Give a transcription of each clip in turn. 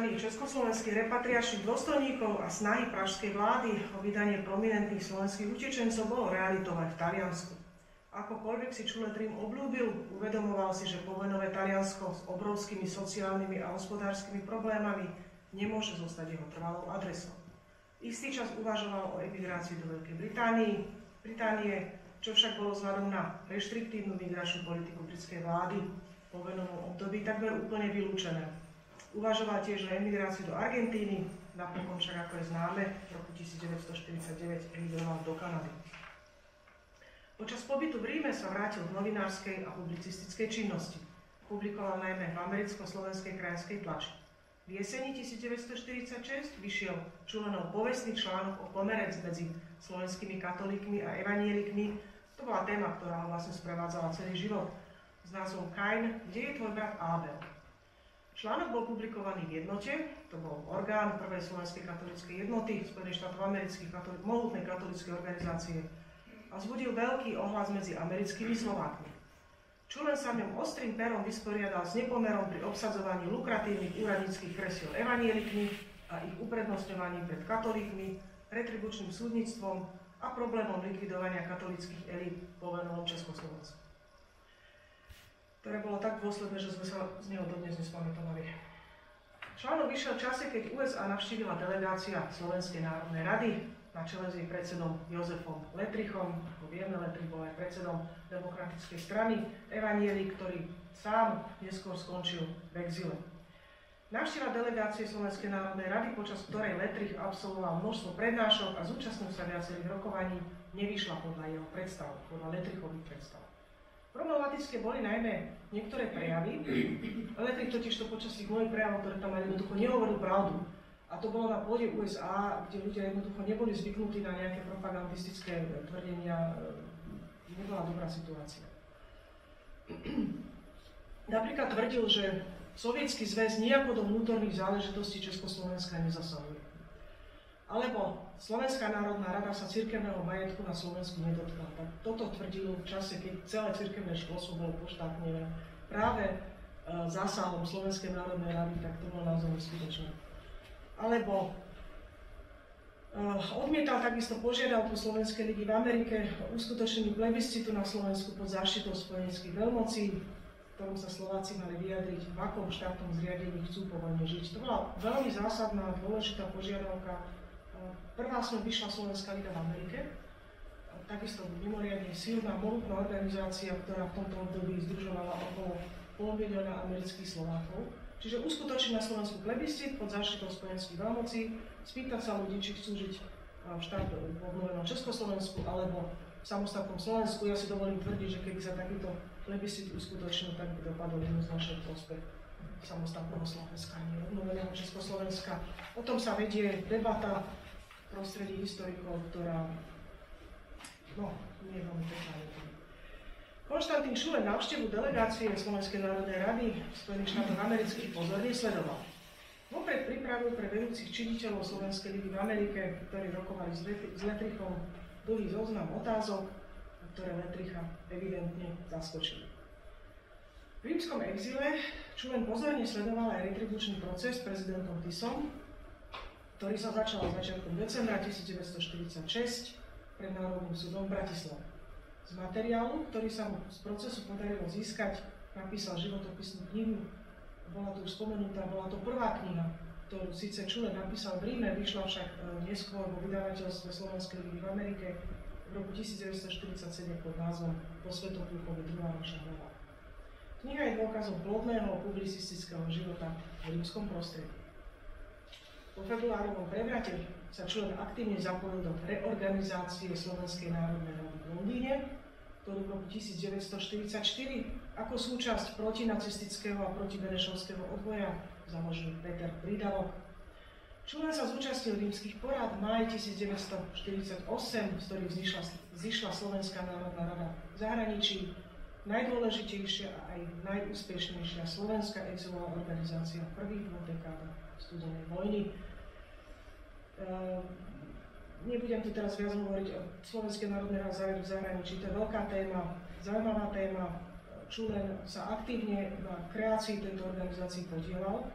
pokúšaní československých repatriačných dôstojníkov a snahy pražskej vlády o vydanie prominentných slovenských utečencov bolo realitou aj v Taliansku. Akokoľvek si Čulet Rím obľúbil, uvedomoval si, že povojnové Taliansko s obrovskými sociálnymi a hospodárskymi problémami nemôže zostať jeho trvalou adresou. Istý čas uvažoval o emigrácii do Veľkej Británie, čo však bolo vzhľadom na reštriktívnu migračnú politiku britskej vlády po vojnovom období takmer úplne vylúčené. Uvažoval tiež o emigrácii do Argentíny, napokon však, ako je známe, v roku 1949 emigroval do Kanady. Počas pobytu v Ríme sa vrátil k novinárskej a publicistickej činnosti. Publikoval najmä v americko-slovenskej krajinskej tlači. V jeseni 1946 vyšiel Čulenov povestný článok o pomere medzi slovenskými katolíkmi a evanielikmi. To bola téma, ktorá ho vlastne sprevádzala celý život, s názvom Kain, kde je tvoj brat Abel? Článok bol publikovaný v Jednote, to bol orgán prvej slovenskej katolíckej jednoty Spojených štátov amerických, mohutnej katolíckej organizácie, a vzbudil veľký ohlas medzi americkými Slovákmi. Čulen sa v ňom ostrým perom vysporiadal s nepomerom pri obsadzovaní lukratívnych úradníckych kresiel evanielikmi a ich uprednostňovaním pred katolíkmi, retribučným súdnictvom a problémom likvidovania katolíckych elít po vojnovom Československu, ktoré bolo tak dôsledné, že sme sa z neho dodnes nespamätovali. Článok vyšiel v čase, keď USA navštívila delegácia Slovenskej národnej rady na čele s jej predsedom Jozefom Letrichom. Ako vieme, Letrich bol aj predsedom Demokratickej strany evanielik, ktorý sám neskôr skončil v exile. Návšteva delegácie Slovenskej národnej rady, počas ktorej Letrich absolvoval množstvo prednášok a zúčastnil sa viacerých rokovaní, nevyšla podľa jeho predstav, podľa Letrichových predstav. Problematické boli najmä niektoré prejavy. Letrich totiž to počas tých mojich prejavov, ktoré tam jednoducho nehovoril pravdu. A to bolo na pôde USA, kde ľudia jednoducho neboli zvyknutí na nejaké propagandistické tvrdenia. Nebola dobrá situácia. Napríklad tvrdil, že Sovietsky zväz nijako do vnútorných záležitostí Československa nezasahuje. Alebo Slovenská národná rada sa cirkevného majetku na Slovensku nedotkla. Tak toto tvrdil v čase, keď celé cirkevné školstvo bolo poštátnené práve zásahom Slovenskej národnej rady, tak to bolo naozaj skutočné. Alebo odmietal takisto požiadavku Slovenskej ligy v Amerike o uskutočnení plebiscitu na Slovensku pod záštitou spojeneckých veľmocí, v ktorom sa Slováci mali vyjadriť, v akom štátnom zriadení chcú po vojne žiť. To bola veľmi zásadná, dôležitá požiadavka. Prvá s ňou vyšla Slovenská liga v Amerike, takisto mimoriadne silná, mohutná organizácia, ktorá v tomto období združovala okolo 500 000 amerických Slovákov. Čiže uskutočniť na Slovensku plebiscit pod záštitou spojenských veľmocí, spýtať sa ľudí, či chcú žiť v štáte v obnovenom Československu alebo v samostatnom Slovensku. Ja si dovolím tvrdiť, že keby sa takýto plebiscit uskutočnil, tak by dopadol jednoznačne prospech samostatného Slovenska, nie obnoveného Československa. O tom sa vedie debata v prostredí historikov, ktorá nie je veľmi pekná. Konštantín Čulen návštevu delegácie Slovenskej národnej rady Spojených štátov amerických pozorne sledoval. Vopred pripravil pre vedúcich činiteľov Slovenskej ligy v Amerike, ktorí rokovali s Letrichom, dlhý zoznam otázok, ktoré Letricha evidentne zaskočili. V rímskom exile Čulen pozorne sledoval aj retribučný proces s prezidentom Tisom, ktorý sa začal začiatkom decembra 1946 pred Národným súdom v Bratislave. Z materiálu, ktorý sa mu z procesu podarilo získať, napísal životopisnú knihu. Bola to už spomenutá, bola to prvá kniha, ktorú síce Čulen napísal v Ríme, vyšla však neskôr vo vydavateľstve Slovenskej ligy v Amerike v roku 1947 pod názvom Po Svätoplukovi druhá naša hlava. Kniha je dôkazom plodného publicistického života v rímskom prostredí. Po februárovom prevrate sa Čulen aktívne zapojil do reorganizácie Slovenskej národnej rady v Londýne, ktorú v roku 1944 ako súčasť protinacistického a protibenešovského odboja založil Peter Prídavok. Čulen sa zúčastnil rímskych porád v máji 1948, z ktorých zišla Slovenská národná rada v zahraničí, najdôležitejšia a aj najúspešnejšia slovenská exilová organizácia v prvých dvoch dekádach studenej vojny. Nebudem tu teraz viac hovoriť o Slovenskej národnej rade v zahraničí, to je veľká téma, zaujímavá téma. Čulen sa aktívne na kreácii tejto organizácii podielal.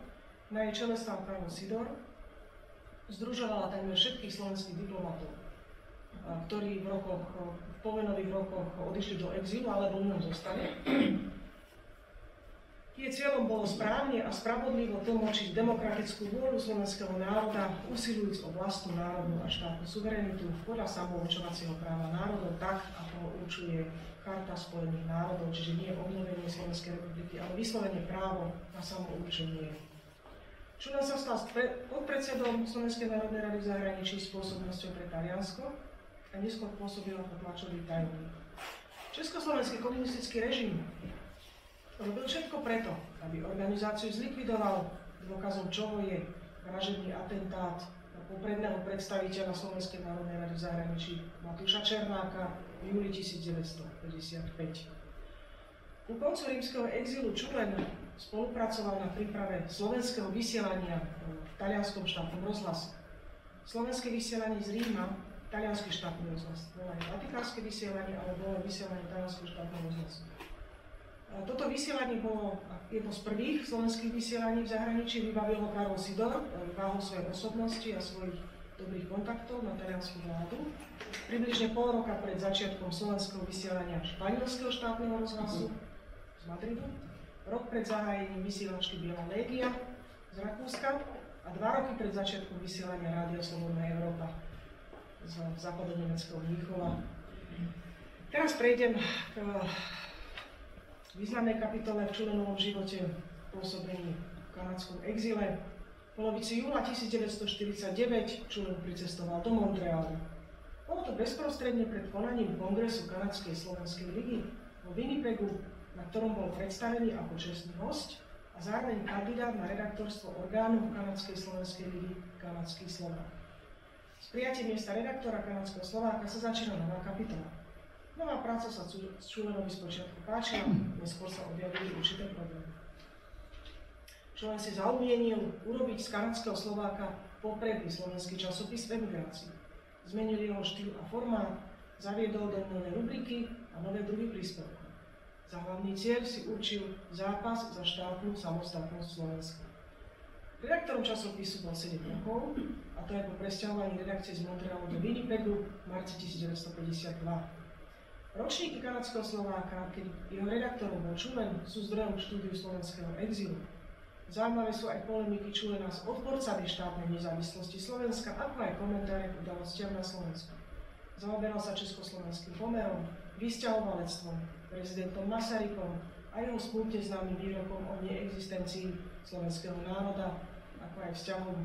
Na jej čele stál Karol Sidor, združovala takmer všetkých slovenských diplomatov, ktorí v povojnových rokoch odišli do exílu alebo v ňom zostali. Jej cieľom bolo správne a spravodlivo tlmočiť demokratickú vôľu slovenského národa, usilujúc o vlastnú národnú a štátnu suverenitu podľa samourčovacieho práva národov, tak ako určuje Charta Spojených národov, čiže nie obnovenie Slovenskej republiky, ale vyslovene právo na samourčenie. Čulen sa stal podpredsedom Slovenskej národnej rady v zahraničí s pôsobnosťou pre Taliansko a neskôr pôsobil ako tlačový tajomník. Československý komunistický režim robil všetko preto, aby organizáciu zlikvidoval. Dôkazom čoho je vražedný atentát na popredného predstaviteľa Slovenskej národnej rady v zahraničí Matúša Černáka v júli 1955. Ku koncu rímskeho exílu Čulen spolupracoval na príprave slovenského vysielania v talianskom štátnom rozhlase. Slovenské vysielanie z Ríma, taliansky štátny rozhlas, bolo aj vatikánske vysielanie, ale bolo aj vysielanie talianskeho štátneho rozhlasu. Toto vysielanie bolo jedno z prvých slovenských vysielaní v zahraničí, vybavil ho Karol Sidor, váhou svojej osobnosti a svojich dobrých kontaktov na taliansku vládu. Približne pol roka pred začiatkom slovenského vysielania španielského štátneho rozhlasu z Madridu, rok pred zahájením vysielačky Biela Légia z Rakúska a 2 roky pred začiatkom vysielania Rádia Slobodná Európa z západonemeckého Mníchova. Teraz prejdem k významnej kapitole v Čulenovom živote pôsobení v kanadskom exíle. V polovici júla 1949 Čulen pricestoval do Montrealu. Bolo to bezprostredne pred konaním kongresu Kanadskej slovenskej ligy vo Winnipegu, na ktorom bol predstavený ako čestný hosť a zároveň kandidát na redaktorstvo orgánu Kanadskej slovenskej ligy Kanadský Slovák. S prijatím miesta redaktora Kanadského Slováka sa začína nová kapitola. Nová práca sa Čulenovi spočiatku páčila, neskôr sa objavili určité problémy. Čulen si zaumienil urobiť z Kanadského Slováka popredný slovenský časopis v emigrácii. Zmenil jeho štýl a formát, zaviedol do nové rubriky a nové druhy príspevkov. Za hlavný cieľ si určil zápas za štátnu samostatnosť Slovenska. Redaktorom časopisu bol 7 rokov, a to aj po presťahovaní redakcie z Montrealu do Winnipegu v marci 1952. Ročníky Kanadského Slováka, keď jeho redaktorom bol Čulen, sú zdrojom štúdiu slovenského exílu. Zaujímavé sú aj polemiky Čulena s odporcami štátnej nezávislosti Slovenska, ako aj komentáre k udalostiam na Slovensku. Zaoberal sa československým pomerom, vysťahovalectvom, prezidentom Masarykom a jeho smutne známym výrokom o neexistencii slovenského národa, ako aj vzťahom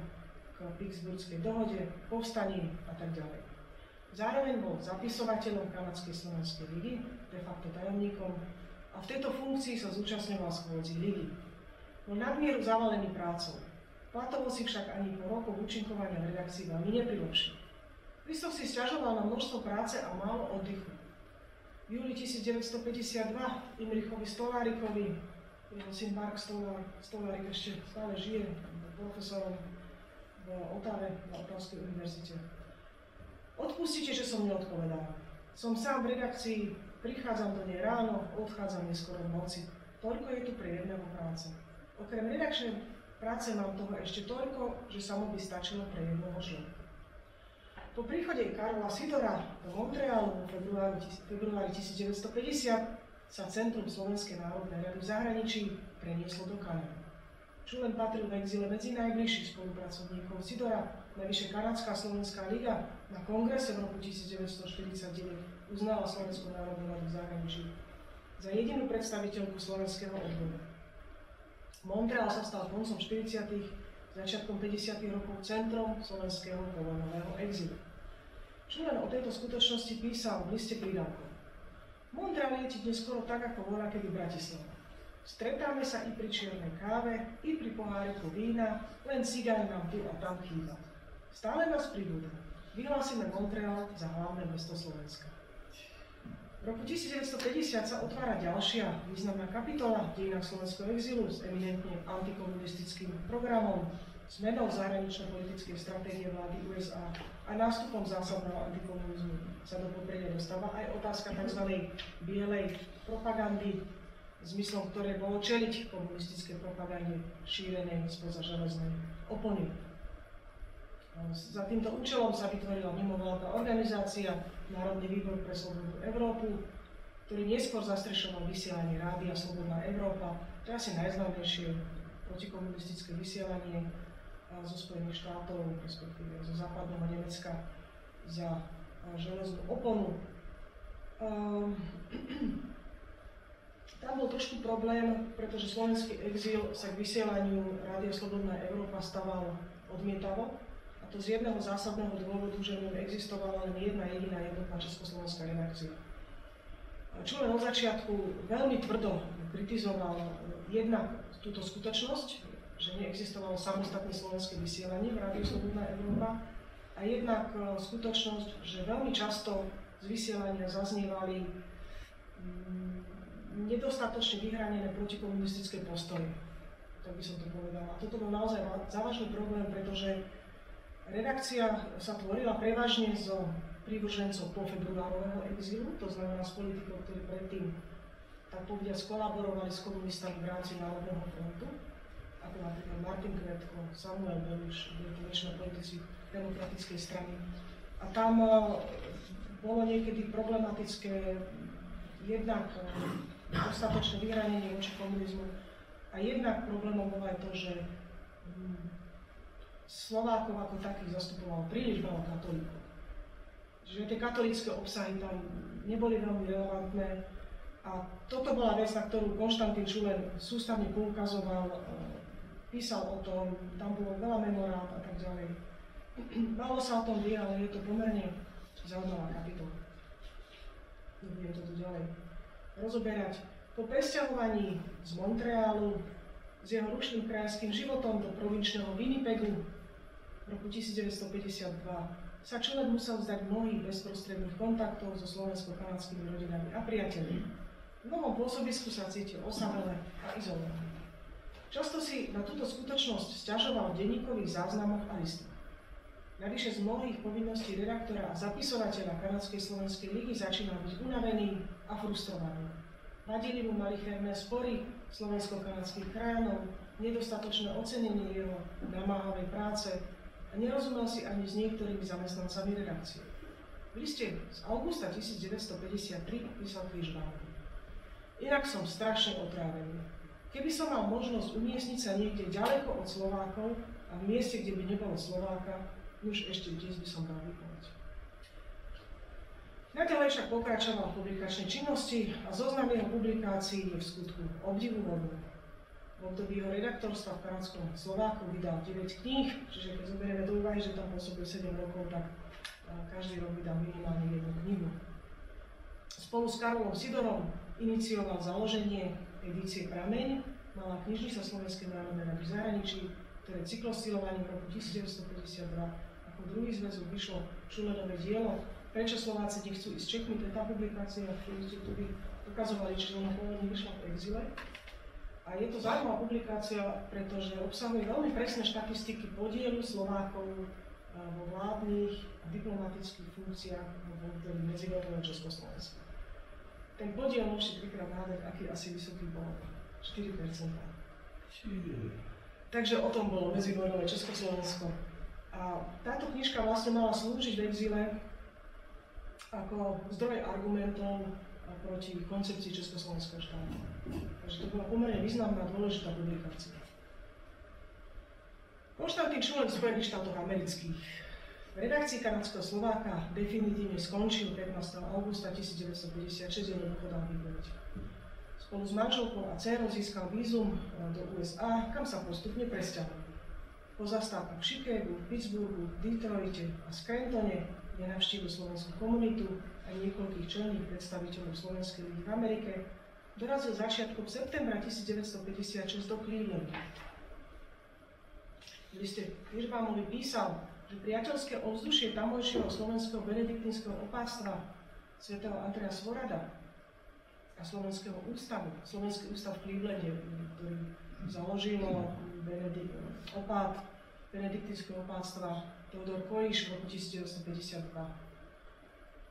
k Pittsburghskej dohode, povstaním a tak ďalej. Zároveň bol zapisovateľom Kanadskej slovenskej ligy, de facto tajomníkom, a v tejto funkcii sa zúčastňoval schôdzí ligy. Bol nadmieru zavalený prácou. Platovo si však ani po rokoch účinkovania v redakcii veľmi neprilepšil. Christof si sťažoval na množstvo práce a málo oddychu. V júli 1952 Imrichovi Stolárikovi, jeho syn Mark Stolárik ešte stále žije, profesorom v Otave na Otavskej univerzite. Odpustite, že som neodpovedal. Som sám v redakcii, prichádzam do nej ráno, odchádzam neskoro v noci. Toľko je tu pre jedného práce. Okrem redakčnej práce mám toho ešte toľko, že samo by stačilo pre jednoho človeka. Po príchode Karola Sidora do Montrealu v februári 1950 sa Centrum Slovenskej národnej rady v zahraničí prenieslo do Kanady. Čulen patril v exíle medzi najbližších spolupracovníkov Sidora. Navyše Kanadská slovenská liga na kongrese v roku 1949 uznala Slovenskú národnú radu v zahraničí za jedinú predstaviteľku slovenského odboru. Montreal sa stal koncom 40. začiatkom 50. rokov centrom slovenského povojnového exilu. Čulen o tejto skutočnosti písal v liste prídavkov. Montreal je ti dnes skoro tak, ako voľa kedy Bratislava. Stretáme sa i pri čiernej káve, i pri poháriku vína, len cigaj nám tu a tam chýba. Stále nás pribúda. Vyhlásime Montreal za hlavné mesto Slovenska. V roku 1950 sa otvára ďalšia významná kapitola v dejinách slovenského exilu s eminentne antikomunistickým programom, zmenou zahranično-politickej stratégie vlády USA a nástupom zásadného antikomunizmu sa do popredia dostáva aj otázka tzv. bielej propagandy, zmyslom ktoré bolo čeliť komunistickej propagande šírenej spoza železnej opony. Za týmto účelom sa vytvorila mimovládna organizácia Národný výbor pre slobodnú Európu, ktorý neskôr zastrešoval vysielanie rádia Slobodná Európa. To je asi najznámejšie protikomunistické vysielanie zo Spojených štátov, respektíve zo západného Nemecka za železnú oponu. Tam bol trošku problém, pretože slovenský exil sa k vysielaniu Rádia Slobodná Európa staval odmietavo. A to z jedného zásadného dôvodu, že v ňom existovala len jedna jediná jednotná československá redakcia. Čo len od začiatku veľmi tvrdo kritizoval jednak túto skutočnosť, že neexistovalo samostatné slovenské vysielanie v Rádiu Slobodná Európa, a jednak skutočnosť, že veľmi často z vysielania zaznievali nedostatočne vyhranené protikomunistické postoje. Tak by som to povedala. A toto bol naozaj závažný problém, pretože redakcia sa tvorila prevažne zo prívržencov pofebruárového exilu, to znamená z politikov, ktorí predtým, tak povediac, kolaborovali s komunistami v rámci Národného frontu, ako napríklad Martin Kvetko, Samuel Beluš, boli to väčšina politici Demokratickej strany. A tam bolo niekedy problematické jednak dostatočné vyhranenie voči komunizmu a jednak problémom bolo aj to, že Slovákov ako takých zastupovalo príliš veľa katolíkov. Čiže tie katolícke obsahy tam neboli veľmi relevantné a toto bola vec, na ktorú Konštantín Čulen sústavne poukazoval, písal o tom, tam bolo veľa memorát a tak ďalej. Málo sa o tom vie, ale je to pomerne zaujímavá kapitola. Nebudem to tu ďalej rozoberať. Po presťahovaní z Montrealu s jeho ručným krajským životom do provinčného Winnipegu v roku 1952 sa Čulen musel vzdať mnohých bezprostredných kontaktov so slovensko-kanadskými rodinami a priateľmi. V novom pôsobisku sa cítil osamele a izolovaný. Často si na túto skutočnosť sťažoval v denníkových záznamoch a listoch. Navyše z mnohých povinností redaktora a zapisovateľa Kanadskej slovenskej ligy začínal byť unavený a frustrovaný. Vadili mu malicherné spory slovensko-kanadských krajanov, nedostatočné ocenenie jeho namáhavej práce a nerozumel si ani s niektorými zamestnancami redakcie. V liste z augusta 1953 písal Križvánovi: Inak som strašne otrávený. Keby som mal možnosť umiestniť sa niekde ďaleko od Slovákov a v mieste, kde by nebolo Slováka, už ešte dnes by som dal vykonať. Naďalej však pokračoval v publikačnej činnosti a zoznam jeho publikácií je v skutku obdivuhodný. V období jeho redaktorstva v kanadskom Slováku vydal 9 kníh, čiže keď zoberieme do úvahy, že tam pôsobil 7 rokov, tak každý rok vydal minimálne jednu knihu. Spolu s Karolom Sidorom inicioval založenie edície Prameň, malá knižnica Slovenskej národnej rady v zahraničí, ktoré cyklostilovaním v roku 1952 ako druhý zväzok vyšlo Čulenové dielo Prečo Slováci nechcú ísť s Čechmi, to je tá publikácia, ktorú ste tu ukazovali, či ona pôvodne vyšla v exile. A je to zaujímavá publikácia, pretože obsahuje veľmi presné štatistiky podielu Slovákov vo vládnych a diplomatických funkciách v období medzivojnového Československa. Ten podiel môžete trikrát nádať, aký asi vysoký bol. 4%. Takže o tom bolo medzivojnové Československo. A táto knižka vlastne mala slúžiť v exíle ako zdroj argumentov proti koncepcii Československého štátu. Takže to bola pomerne významná a dôležitá publikácia. Konštantín Čulen v Spojených štátoch amerických. V redakcii kanadského Slováka definitívne skončil 15. augusta 1956, jeho podal výpoveď. Spolu s manželkou a dcérou získal vízum do USA, kam sa postupne presťahoval. Po zastávkach v Chicagu, Pittsburghu, Detroite a Scrantone, kde navštívil slovenskú komunitu a niekoľkých čelných predstaviteľov Slovenskej ligy v Amerike, dorazil začiatkom septembra 1956 do Clevelandu. V liste Križvánovi písal, že priateľské ovzdušie tamojšieho slovenského benediktínskeho opáctva svätého Andreja Svorada a Slovenského ústavu, Slovenský ústav v Clevelande, ktorý založilo opát benediktínskeho opáctva Teodor Kojiš v roku 1952.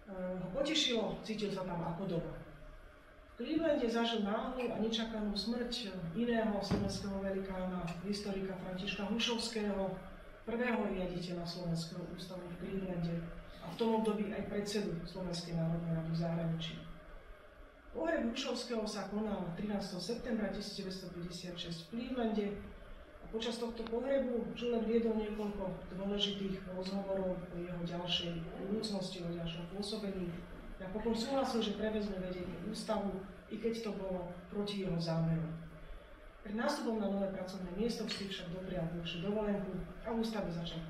Ho potešilo, cítil sa tam ako doma. Clevelande zažil náhlu a nečakanú smrť iného slovenského velikána, historika Františka Hrušovského, prvého riaditeľa Slovenského ústavu v Clevelande a v tom období aj predsedu Slovenskej národnej rady v zahraničí. Pohreb Hrušovského sa konal 13. septembra 1956 v Clevelande a počas tohto pohrebu Žulen viedol niekoľko dôležitých rozhovorov o jeho ďalšej budúcnosti, o ďalšom pôsobení. Napokon súhlasil, že prevezme vedenie ústavu, i keď to bolo proti jeho zámeru. Pred nástupom na nové pracovné miesto si však doprial dlhšiu dovolenku a v ústave začal